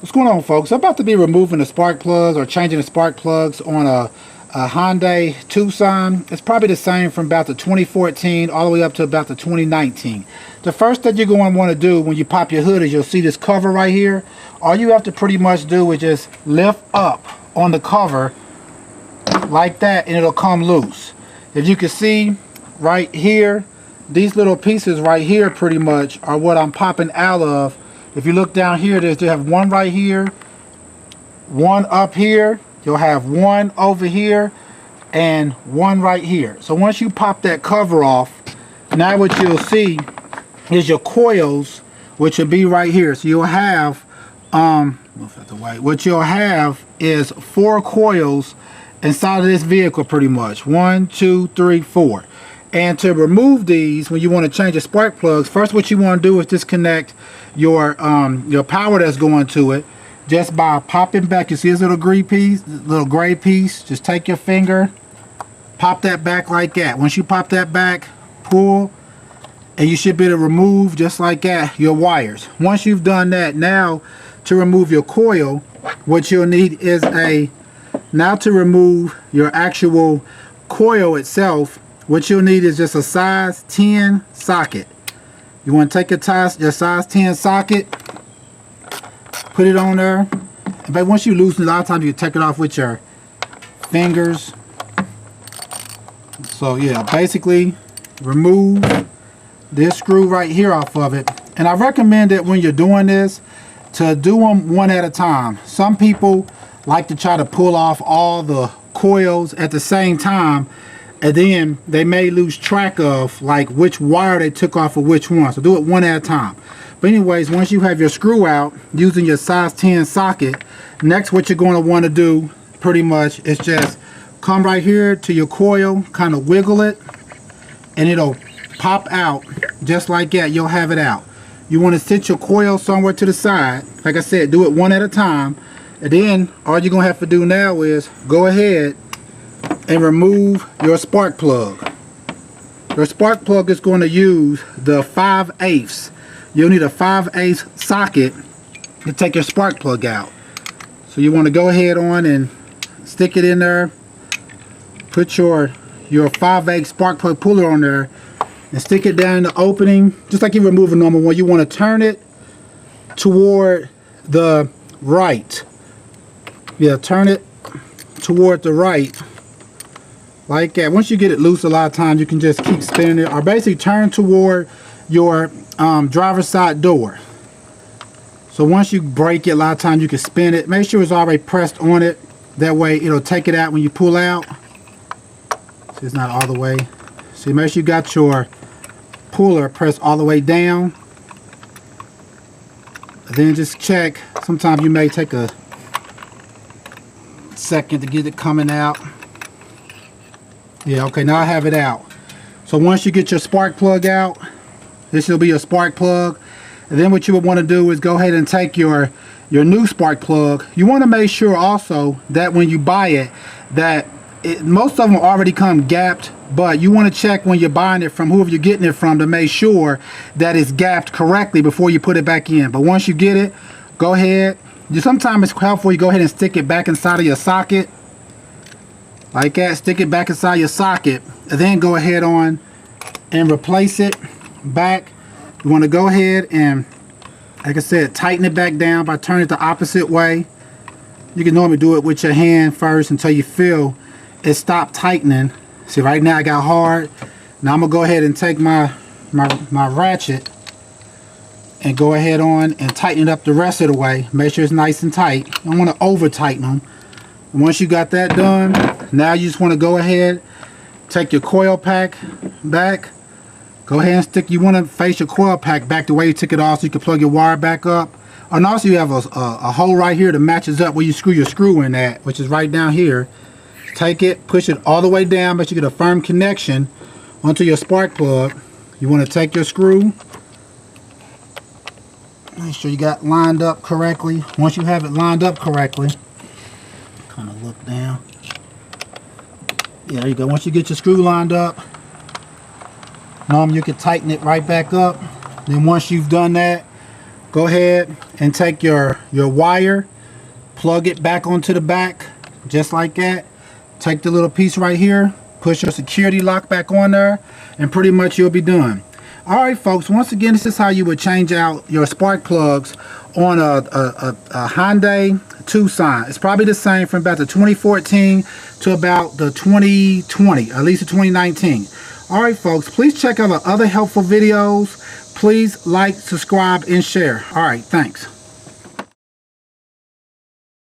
What's going on, folks? I'm about to be removing the spark plugs or changing the spark plugs on a Hyundai Tucson. It's probably the same from about the 2014 all the way up to about the 2019. The first thing you're going to want to do when you pop your hood is you'll see this cover right here. All you have to pretty much do is just lift up on the cover like that and it'll come loose. If you can see right here, these little pieces right here pretty much are what I'm popping out of. If you look down here, you have one right here, one up here, you'll have one over here, and one right here. So once you pop that cover off, now what you'll see is your coils, which will be right here. So you'll have, what you'll have is 4 coils inside of this vehicle pretty much. 1, 2, 3, 4. And to remove these, when you want to change the spark plugs, first what you want to do is disconnect your power that's going to it just by popping back. You see this little gray piece? Just take your finger, pop that back like that. Once you pop that back, pull, and you should be able to remove just like that your wires. Once you've done that, now to remove your coil, what you'll need is to remove your actual coil itself, what you'll need is just a size 10 socket. You want to take your size 10 socket, put it on there, but once you loosen it, a lot of times you take it off with your fingers. So yeah, basically remove this screw right here off of it. And I recommend that when you're doing this, to do them one at a time. Some people like to try to pull off all the coils at the same time, and then they may lose track of like which wire they took off of which one. So do it one at a time. But anyways, once you have your screw out using your size 10 socket, next what you're going to want to do pretty much is just come right here to your coil, kind of wiggle it, and it'll pop out just like that. You'll have it out. You want to sit your coil somewhere to the side. Like I said, do it one at a time. And then all you're going to have to do now is go ahead and remove your spark plug. Your spark plug is going to use the 5/8. You'll need a 5/8 socket to take your spark plug out. So you want to go ahead on and stick it in there. Put your 5/8 spark plug puller on there and stick it down in the opening, just like you remove a normal one. You want to turn it toward the right. Yeah, turn it toward the right. Like that. Once you get it loose, a lot of times you can just keep spinning it, or basically turn toward your driver's side door. So once you break it, a lot of times you can spin it. Make sure it's already pressed on it. That way it'll take it out when you pull out. See, it's not all the way. See, make sure you got your puller pressed all the way down. And then just check. Sometimes you may take a second to get it coming out. Yeah, okay, now I have it out. So once you get your spark plug out, this will be your spark plug. And then what you would want to do is go ahead and take your new spark plug. You want to make sure also that when you buy it, that most of them already come gapped, but you want to check when you're buying it from whoever you're getting it from to make sure that it's gapped correctly before you put it back in. But once you get it, go ahead. Sometimes it's helpful you go ahead and stick it back inside of your socket. Like that, stick it back inside your socket, and then go ahead on and replace it back. You want to go ahead and, like I said, tighten it back down by turning it the opposite way. You can normally do it with your hand first until you feel it stop tightening. See, right now I got hard. Now I'm gonna go ahead and take my ratchet and go ahead on and tighten it up the rest of the way. Make sure it's nice and tight. You don't want to over tighten them. And once you got that done, now you just want to go ahead, take your coil pack back, go ahead and stick, you want to face your coil pack back the way you took it off so you can plug your wire back up. And also you have a hole right here that matches up where you screw your screw in at, which is right down here. Take it, push it all the way down, but you get a firm connection onto your spark plug. You want to take your screw, make sure you got lined up correctly. Once you have it lined up correctly, kind of look down. Yeah, there you go. Once you get your screw lined up, you can tighten it right back up. Then once you've done that, go ahead and take your wire, plug it back onto the back, just like that. Take the little piece right here, push your security lock back on there, and pretty much you'll be done. Alright folks, once again, this is how you would change out your spark plugs on a Hyundai Tucson. It's probably the same from about the 2014 to about the 2020, at least the 2019. Alright folks, please check out our other helpful videos. Please like, subscribe, and share. Alright, thanks.